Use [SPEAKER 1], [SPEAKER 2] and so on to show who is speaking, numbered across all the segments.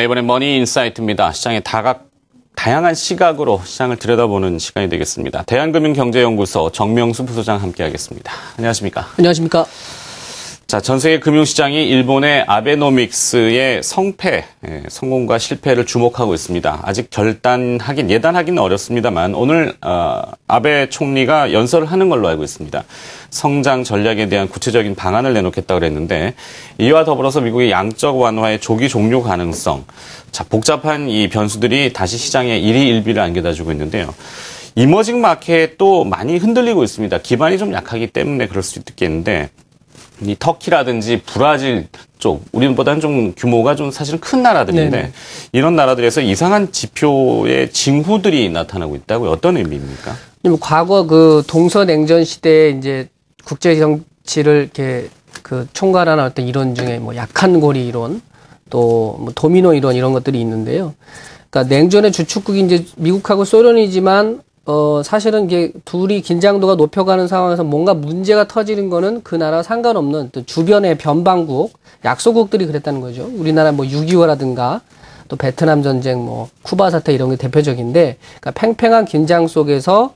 [SPEAKER 1] 이번엔 머니 인사이트입니다. 시장의 다양한 시각으로 시장을 들여다보는 시간이 되겠습니다. 대한금융경제연구소 정명수 부소장 함께하겠습니다. 안녕하십니까?
[SPEAKER 2] 안녕하십니까?
[SPEAKER 1] 자, 전 세계 금융시장이 일본의 아베노믹스의 성공과 실패를 주목하고 있습니다. 아직 예단하기는 어렵습니다만 오늘 아베 총리가 연설을 하는 걸로 알고 있습니다. 성장 전략에 대한 구체적인 방안을 내놓겠다고 그랬는데 이와 더불어서 미국의 양적 완화의 조기 종료 가능성, 자, 복잡한 이 변수들이 다시 시장에 일희일비를 안겨다주고 있는데요. 이머징 마켓도 많이 흔들리고 있습니다. 기반이 좀 약하기 때문에 그럴 수 있겠는데 이 터키라든지 브라질 쪽, 우리보다는 좀 규모가 좀 사실은 큰 나라들인데
[SPEAKER 2] 네네.
[SPEAKER 1] 이런 나라들에서 이상한 지표의 징후들이 나타나고 있다고요. 어떤 의미입니까?
[SPEAKER 2] 과거 그 동서냉전 시대에 이제 국제 정치를 이렇게 그 총괄하는 어떤 이론 중에 뭐 약한 고리 이론, 또 뭐 도미노 이론 이런 것들이 있는데요. 그러니까 냉전의 주축국이 이제 미국하고 소련이지만 사실은 이게 둘이 긴장도가 높여가는 상황에서 뭔가 문제가 터지는 거는 그 나라와 상관없는 또 주변의 변방국, 약소국들이 그랬다는 거죠. 우리나라 뭐 6.25라든가 또 베트남 전쟁, 뭐 쿠바 사태 이런 게 대표적인데, 그러니까 팽팽한 긴장 속에서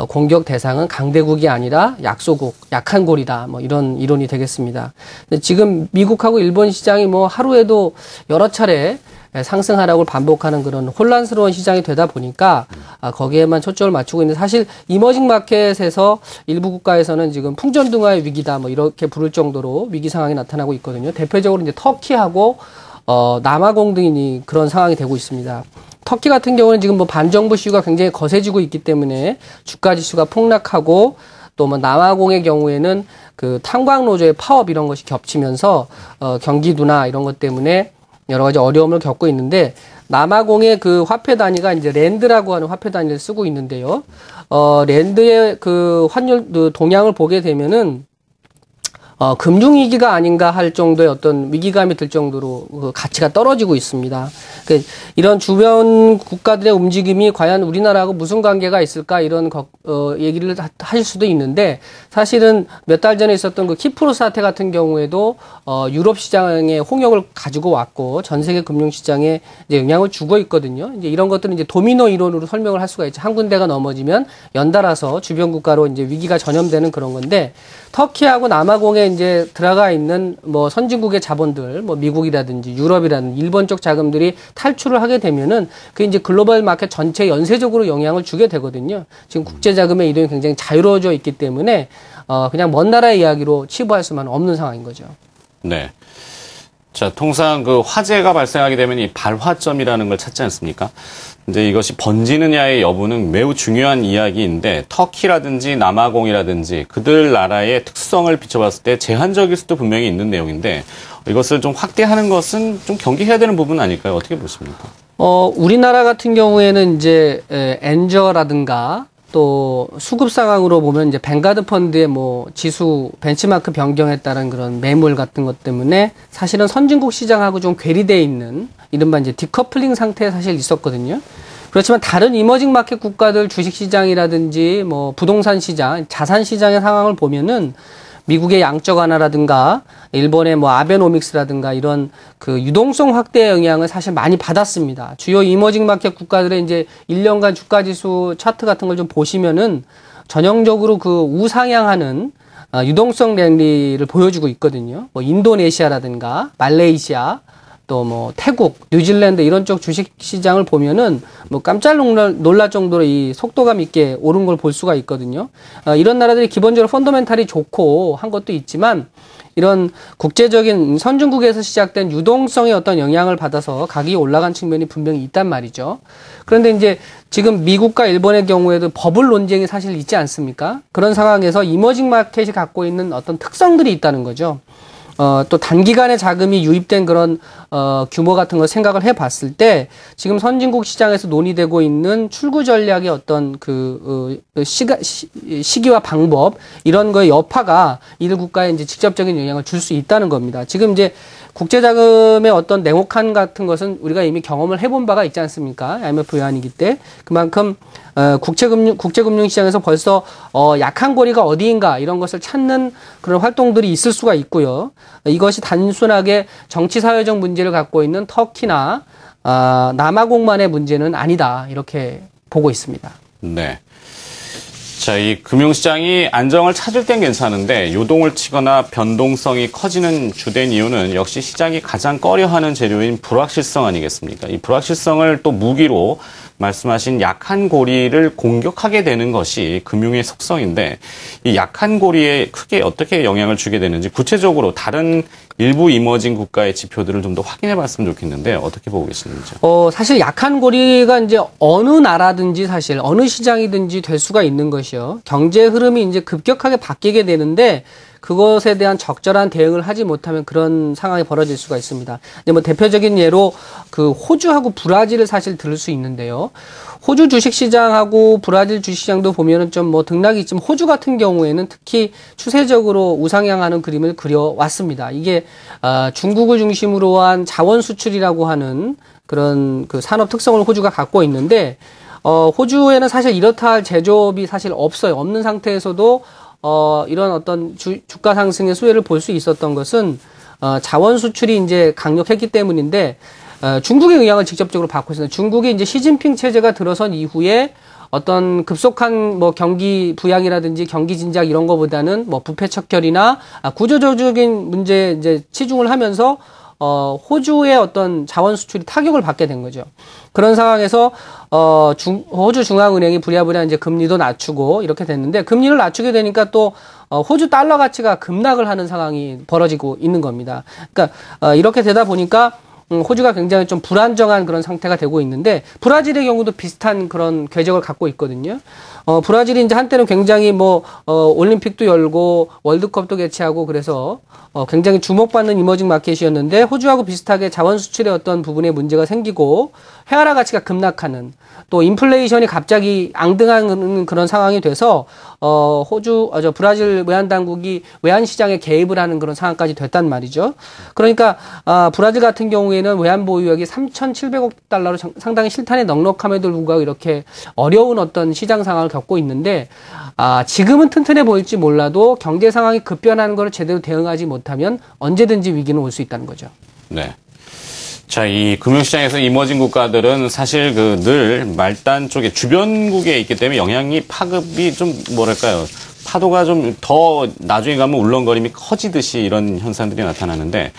[SPEAKER 2] 공격 대상은 강대국이 아니라 약소국, 약한 고리다. 뭐 이런 이론이 되겠습니다. 근데 지금 미국하고 일본 시장이 뭐 하루에도 여러 차례 상승하락을 반복하는 그런 혼란스러운 시장이 되다 보니까 거기에만 초점을 맞추고 있는데, 사실 이머징 마켓에서 일부 국가에서는 지금 풍전등화의 위기다 뭐 이렇게 부를 정도로 위기 상황이 나타나고 있거든요. 대표적으로 이제 터키하고 남아공 등이 그런 상황이 되고 있습니다. 터키 같은 경우는 지금 뭐 반정부 시위가 굉장히 거세지고 있기 때문에 주가 지수가 폭락하고, 또 뭐 남아공의 경우에는 그 탄광 노조의 파업 이런 것이 겹치면서 경기 둔화 이런 것 때문에 여러 가지 어려움을 겪고 있는데, 남아공의 그 화폐 단위가 이제 랜드라고 하는 화폐 단위를 쓰고 있는데요. 랜드의 그 환율 동향을 보게 되면은 금융위기가 아닌가 할 정도의 어떤 위기감이 들 정도로 그 가치가 떨어지고 있습니다. 그러니까 이런 주변 국가들의 움직임이 과연 우리나라하고 무슨 관계가 있을까 이런 얘기를 하실 수도 있는데, 사실은 몇 달 전에 있었던 그 키프로스 사태 같은 경우에도 유럽 시장에 홍역을 가지고 왔고 전 세계 금융시장에 이제 영향을 주고 있거든요. 이제 이런 것들은 이제 도미노 이론으로 설명을 할 수가 있죠. 한 군데가 넘어지면 연달아서 주변 국가로 이제 위기가 전염되는 그런 건데, 터키하고 남아공에 이제 들어가 있는 뭐 선진국의 자본들, 뭐 미국이라든지 유럽이라든지 일본 쪽 자금들이 탈출을 하게 되면은 그 이제 글로벌 마켓 전체에 연쇄적으로 영향을 주게 되거든요. 지금 국제 자금의 이동이 굉장히 자유로워져 있기 때문에 그냥 먼 나라의 이야기로 치부할 수만 없는 상황인 거죠.
[SPEAKER 1] 네. 자, 통상 그 화재가 발생하게 되면 이 발화점이라는 걸 찾지 않습니까? 이제 이것이 번지느냐의 여부는 매우 중요한 이야기인데, 터키라든지 남아공이라든지 그들 나라의 특성을 비춰봤을 때 제한적일 수도 분명히 있는 내용인데, 이것을 좀 확대하는 것은 좀 경계해야 되는 부분 아닐까요? 어떻게 보십니까?
[SPEAKER 2] 우리나라 같은 경우에는 이제 엔저라든가 또 수급 상황으로 보면 이제 뱅가드 펀드의 뭐 지수 벤치마크 변경에 따른 그런 매물 같은 것 때문에 사실은 선진국 시장하고 좀 괴리되어 있는 이른바 이제 디커플링 상태에 사실 있었거든요. 그렇지만 다른 이머징 마켓 국가들 주식 시장이라든지 뭐 부동산 시장, 자산 시장의 상황을 보면은 미국의 양적 완화라든가 일본의 뭐 아베노믹스라든가 이런 그 유동성 확대의 영향을 사실 많이 받았습니다. 주요 이머징 마켓 국가들의 이제 1년간 주가 지수 차트 같은 걸 좀 보시면은 전형적으로 그 우상향하는 유동성 랠리를 보여주고 있거든요. 뭐 인도네시아라든가 말레이시아, 또 뭐 태국, 뉴질랜드 이런 쪽 주식 시장을 보면은 뭐 깜짝 놀랄 정도로 이 속도감 있게 오른 걸 볼 수가 있거든요. 이런 나라들이 기본적으로 펀더멘탈이 좋고 한 것도 있지만, 이런 국제적인 선진국에서 시작된 유동성의 어떤 영향을 받아서 가격이 올라간 측면이 분명히 있단 말이죠. 그런데 이제 지금 미국과 일본의 경우에도 버블 논쟁이 사실 있지 않습니까? 그런 상황에서 이머징 마켓이 갖고 있는 어떤 특성들이 있다는 거죠. 또 단기간에 자금이 유입된 그런 규모 같은 걸 생각을 해봤을 때, 지금 선진국 시장에서 논의되고 있는 출구 전략의 어떤 시기와 방법, 이런 거의 여파가 이들 국가에 이제 직접적인 영향을 줄 수 있다는 겁니다. 지금 이제 국제자금의 어떤 냉혹한 같은 것은 우리가 이미 경험을 해본 바가 있지 않습니까? IMF 외환위기 때. 그만큼 국제금융시장에서 벌써 약한 고리가 어디인가 이런 것을 찾는 그런 활동들이 있을 수가 있고요. 이것이 단순하게 정치사회적 문제를 갖고 있는 터키나 남아공만의 문제는 아니다 이렇게 보고 있습니다.
[SPEAKER 1] 네. 자, 이 금융시장이 안정을 찾을 땐 괜찮은데 요동을 치거나 변동성이 커지는 주된 이유는 역시 시장이 가장 꺼려하는 재료인 불확실성 아니겠습니까? 이 불확실성을 또 무기로 말씀하신 약한 고리를 공격하게 되는 것이 금융의 속성인데 이 약한 고리에 크게 어떻게 영향을 주게 되는지 구체적으로 다른 일부 이머징 국가의 지표들을 좀 더 확인해 봤으면 좋겠는데 어떻게 보고 계시는지요?
[SPEAKER 2] 사실 약한 고리가 이제 어느 나라든지 사실 어느 시장이든지 될 수가 있는 것이요. 경제 흐름이 이제 급격하게 바뀌게 되는데 그것에 대한 적절한 대응을 하지 못하면 그런 상황이 벌어질 수가 있습니다. 근데 뭐 대표적인 예로 그 호주하고 브라질을 사실 들을 수 있는데요. 호주 주식시장하고 브라질 주식시장도 보면은 좀 뭐 등락이 있지만 호주 같은 경우에는 특히 추세적으로 우상향하는 그림을 그려왔습니다. 이게 중국을 중심으로 한 자원 수출이라고 하는 그런 그 산업 특성을 호주가 갖고 있는데 호주에는 사실 이렇다 할 제조업이 사실 없어요. 없는 상태에서도 이런 어떤 주가 상승의 수혜를 볼 수 있었던 것은 자원 수출이 이제 강력했기 때문인데 중국의 영향을 직접적으로 받고 있습니다. 중국이 이제 시진핑 체제가 들어선 이후에 어떤 급속한 뭐 경기 부양이라든지 경기 진작 이런 거보다는 뭐 부패 척결이나 구조적인 문제에 이제 치중을 하면서 호주의 어떤 자원 수출이 타격을 받게 된 거죠. 그런 상황에서 호주 중앙은행이 부랴부랴 이제 금리도 낮추고 이렇게 됐는데 금리를 낮추게 되니까 또 호주 달러 가치가 급락을 하는 상황이 벌어지고 있는 겁니다. 그러니까 이렇게 되다 보니까 호주가 굉장히 좀 불안정한 그런 상태가 되고 있는데 브라질의 경우도 비슷한 그런 궤적을 갖고 있거든요. 브라질이 이제 한때는 굉장히 뭐 올림픽도 열고 월드컵도 개최하고 그래서 굉장히 주목받는 이머징 마켓이었는데 호주하고 비슷하게 자원 수출의 어떤 부분에 문제가 생기고 헤아라 가치가 급락하는 또 인플레이션이 갑자기 앙등하는 그런 상황이 돼서 브라질 외환 당국이 외환 시장에 개입을 하는 그런 상황까지 됐단 말이죠. 그러니까 브라질 같은 경우에는 외환 보유액이 3,700억 달러로 상당히 실탄에 넉넉함에도 불구하고 이렇게 어려운 어떤 시장 상황을 겪고 있는데 지금은 튼튼해 보일지 몰라도 경제 상황이 급변하는 것을 제대로 대응하지 못하면 언제든지 위기는 올 수 있다는 거죠.
[SPEAKER 1] 네. 자, 이 금융시장에서 이머징 국가들은 사실 늘 말단 쪽에 주변국에 있기 때문에 영향이 파급이 좀 뭐랄까요. 파도가 좀 더 나중에 가면 울렁거림이 커지듯이 이런 현상들이 나타나는데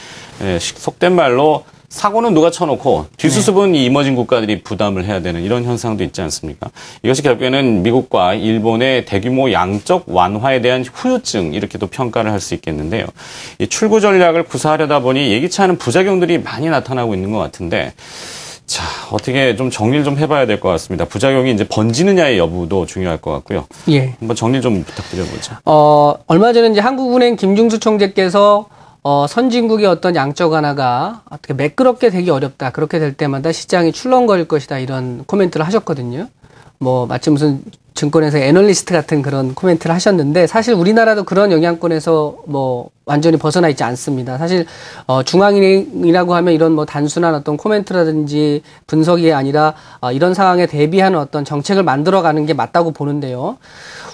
[SPEAKER 1] 속된 말로 사고는 누가 쳐놓고 뒷수습은 이 이머징 국가들이 부담을 해야 되는 이런 현상도 있지 않습니까? 이것이 결국에는 미국과 일본의 대규모 양적 완화에 대한 후유증 이렇게도 평가를 할 수 있겠는데요. 이 출구 전략을 구사하려다 보니 예기치 않은 부작용들이 많이 나타나고 있는 것 같은데 자, 어떻게 좀 정리를 좀 해봐야 될 것 같습니다. 부작용이 이제 번지느냐의 여부도 중요할 것 같고요.
[SPEAKER 2] 예.
[SPEAKER 1] 한번 정리 좀 부탁드려보죠.
[SPEAKER 2] 얼마 전에 이제 한국은행 김중수 총재께서 선진국의 어떤 양적 완화가 어떻게 매끄럽게 되기 어렵다. 그렇게 될 때마다 시장이 출렁거릴 것이다. 이런 코멘트를 하셨거든요. 뭐 마치 무슨 증권에서 애널리스트 같은 그런 코멘트를 하셨는데 사실 우리나라도 그런 영향권에서 뭐 완전히 벗어나 있지 않습니다. 사실 중앙은행이라고 하면 이런 뭐 단순한 어떤 코멘트라든지 분석이 아니라 이런 상황에 대비하는 어떤 정책을 만들어가는 게 맞다고 보는데요.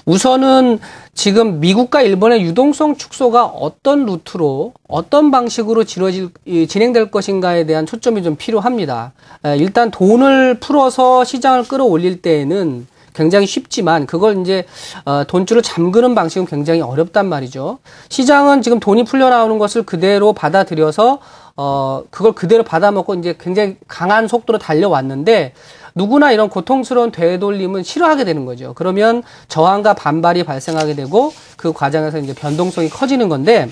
[SPEAKER 2] 우선은 지금 미국과 일본의 유동성 축소가 어떤 루트로 어떤 방식으로 진행될 것인가에 대한 초점이 좀 필요합니다. 일단 돈을 풀어서 시장을 끌어올릴 때에는 굉장히 쉽지만 그걸 이제 돈줄을 잠그는 방식은 굉장히 어렵단 말이죠. 시장은 지금 돈이 풀려 나오는 것을 그대로 받아들여서 그걸 그대로 받아먹고 이제 굉장히 강한 속도로 달려왔는데 누구나 이런 고통스러운 되돌림은 싫어하게 되는 거죠. 그러면 저항과 반발이 발생하게 되고 그 과정에서 이제 변동성이 커지는 건데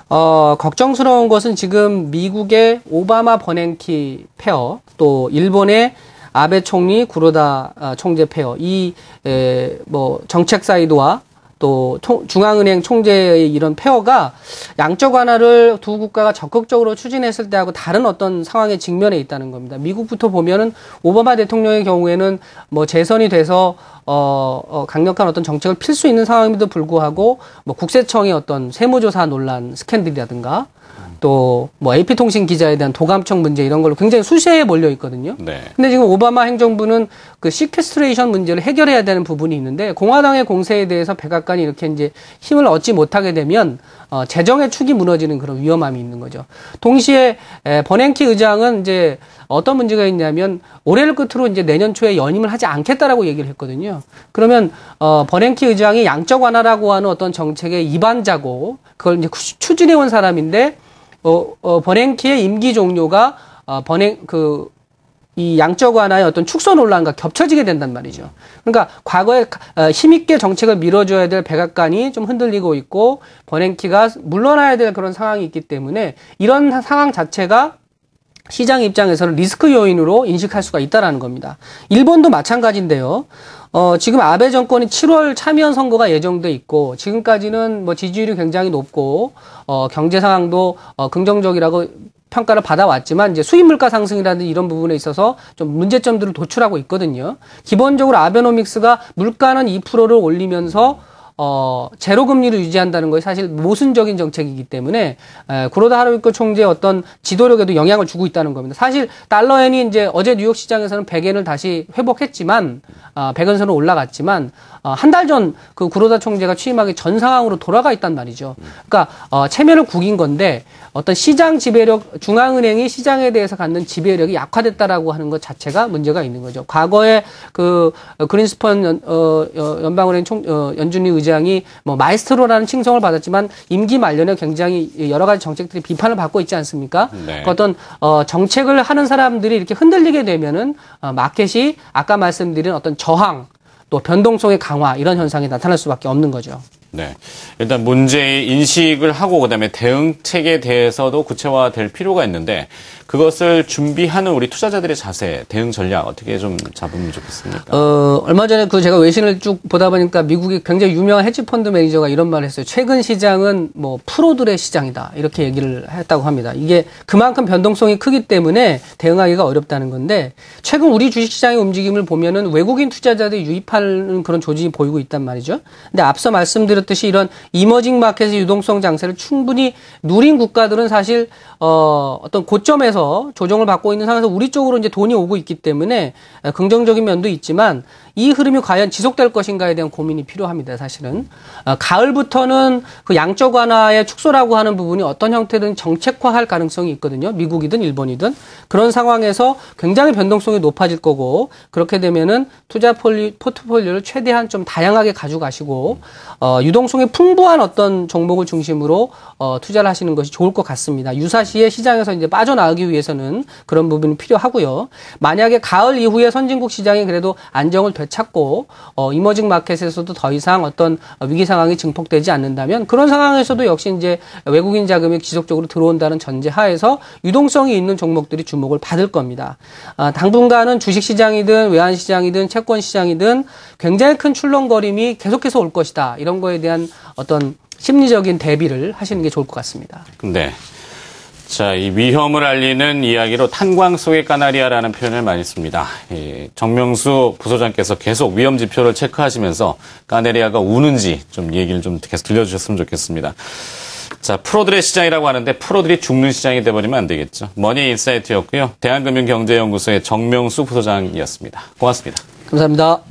[SPEAKER 2] 걱정스러운 것은 지금 미국의 오바마 버냉키 페어 또 일본의 아베 총리, 구로다 총재 페어, 뭐 정책 사이드와 또 중앙은행 총재의 이런 페어가 양적 완화를 두 국가가 적극적으로 추진했을 때하고 다른 어떤 상황에 직면해 있다는 겁니다. 미국부터 보면은 오바마 대통령의 경우에는 뭐 재선이 돼서 강력한 어떤 정책을 필 수 있는 상황임에도 불구하고 뭐 국세청의 어떤 세무조사 논란 스캔들이라든가 또 뭐 AP통신 기자에 대한 도감청 문제 이런 걸로 굉장히 수세에 몰려 있거든요.
[SPEAKER 1] 네.
[SPEAKER 2] 근데 지금 오바마 행정부는 그 시퀘스트레이션 문제를 해결해야 되는 부분이 있는데 공화당의 공세에 대해서 백악관이 이렇게 이제 힘을 얻지 못하게 되면 재정의 축이 무너지는 그런 위험함이 있는 거죠. 동시에 버냉키 의장은 이제 어떤 문제가 있냐면 올해를 끝으로 이제 내년 초에 연임을 하지 않겠다라고 얘기를 했거든요. 그러면 버냉키 의장이 양적 완화라고 하는 어떤 정책의 입안자고 그걸 이제 추진해 온 사람인데 버냉키의 임기 종료가 이 양적 완화의 어떤 축소 논란과 겹쳐지게 된단 말이죠. 그러니까 과거에 힘있게 정책을 밀어줘야 될 백악관이 좀 흔들리고 있고 버냉키가 물러나야 될 그런 상황이 있기 때문에 이런 상황 자체가 시장 입장에서는 리스크 요인으로 인식할 수가 있다라는 겁니다. 일본도 마찬가지인데요. 지금 아베 정권이 7월 참의원 선거가 예정돼 있고 지금까지는 뭐 지지율이 굉장히 높고 경제 상황도 긍정적이라고 평가를 받아왔지만 이제 수입 물가 상승이라든지 이런 부분에 있어서 좀 문제점들을 도출하고 있거든요. 기본적으로 아베노믹스가 물가는 2%를 올리면서 제로 금리를 유지한다는 것이 사실 모순적인 정책이기 때문에 구로다 하루이코 총재의 어떤 지도력에도 영향을 주고 있다는 겁니다. 사실 달러엔이 이제 어제 뉴욕 시장에서는 100엔을 다시 회복했지만 100엔선으로 올라갔지만 한 달 전 그 구로다 총재가 취임하기 전 상황으로 돌아가 있단 말이죠. 그러니까 체면을 구긴 건데 어떤 시장 지배력, 중앙은행이 시장에 대해서 갖는 지배력이 약화됐다라고 하는 것 자체가 문제가 있는 거죠. 과거에 그 그린스펀 연방은행 연준리 의장이 뭐 마에스트로라는 칭송을 받았지만 임기 말년에 굉장히 여러 가지 정책들이 비판을 받고 있지 않습니까?
[SPEAKER 1] 네.
[SPEAKER 2] 그 어떤 정책을 하는 사람들이 이렇게 흔들리게 되면은 마켓이 아까 말씀드린 어떤 저항 또 변동성의 강화 이런 현상이 나타날 수밖에 없는 거죠.
[SPEAKER 1] 네. 일단 문제의 인식을 하고 그다음에 대응책에 대해서도 구체화될 필요가 있는데 그것을 준비하는 우리 투자자들의 자세, 대응 전략 어떻게 좀 잡으면 좋겠습니까?
[SPEAKER 2] 얼마 전에 제가 외신을 쭉 보다 보니까 미국의 굉장히 유명한 헤지펀드 매니저가 이런 말을 했어요. 최근 시장은 뭐 프로들의 시장이다. 이렇게 얘기를 했다고 합니다. 이게 그만큼 변동성이 크기 때문에 대응하기가 어렵다는 건데 최근 우리 주식시장의 움직임을 보면은 외국인 투자자들이 유입하는 그런 조짐이 보이고 있단 말이죠. 근데 앞서 말씀드렸듯이 이런 이머징 마켓의 유동성 장세를 충분히 누린 국가들은 사실 어떤 고점에서 조정을 받고 있는 상황에서 우리 쪽으로 이제 돈이 오고 있기 때문에 긍정적인 면도 있지만 이 흐름이 과연 지속될 것인가에 대한 고민이 필요합니다. 사실은 가을부터는 그 양적 완화의 축소라고 하는 부분이 어떤 형태든 정책화할 가능성이 있거든요. 미국이든 일본이든 그런 상황에서 굉장히 변동성이 높아질 거고 그렇게 되면은 투자 포트폴리오를 최대한 좀 다양하게 가져가시고 유동성이 풍부한 어떤 종목을 중심으로 투자를 하시는 것이 좋을 것 같습니다. 유사시에 시장에서 이제 빠져나가기 위해서는 그런 부분이 필요하고요. 만약에 가을 이후에 선진국 시장이 그래도 안정을 되찾고 이머징 마켓에서도 더 이상 어떤 위기 상황이 증폭되지 않는다면 그런 상황에서도 역시 이제 외국인 자금이 지속적으로 들어온다는 전제 하에서 유동성이 있는 종목들이 주목을 받을 겁니다. 당분간은 주식 시장이든 외환 시장이든 채권 시장이든 굉장히 큰 출렁거림이 계속해서 올 것이다. 이런 거에 대한 어떤 심리적인 대비를 하시는 게 좋을 것 같습니다.
[SPEAKER 1] 네. 자, 이 위험을 알리는 이야기로 탄광 속의 까나리아라는 표현을 많이 씁니다. 정명수 부소장께서 계속 위험 지표를 체크하시면서 까나리아가 우는지 좀 얘기를 좀 계속 들려주셨으면 좋겠습니다. 자, 프로들의 시장이라고 하는데 프로들이 죽는 시장이 돼버리면 안 되겠죠. 머니 인사이트였고요. 대한금융경제연구소의 정명수 부소장이었습니다. 고맙습니다.
[SPEAKER 2] 감사합니다.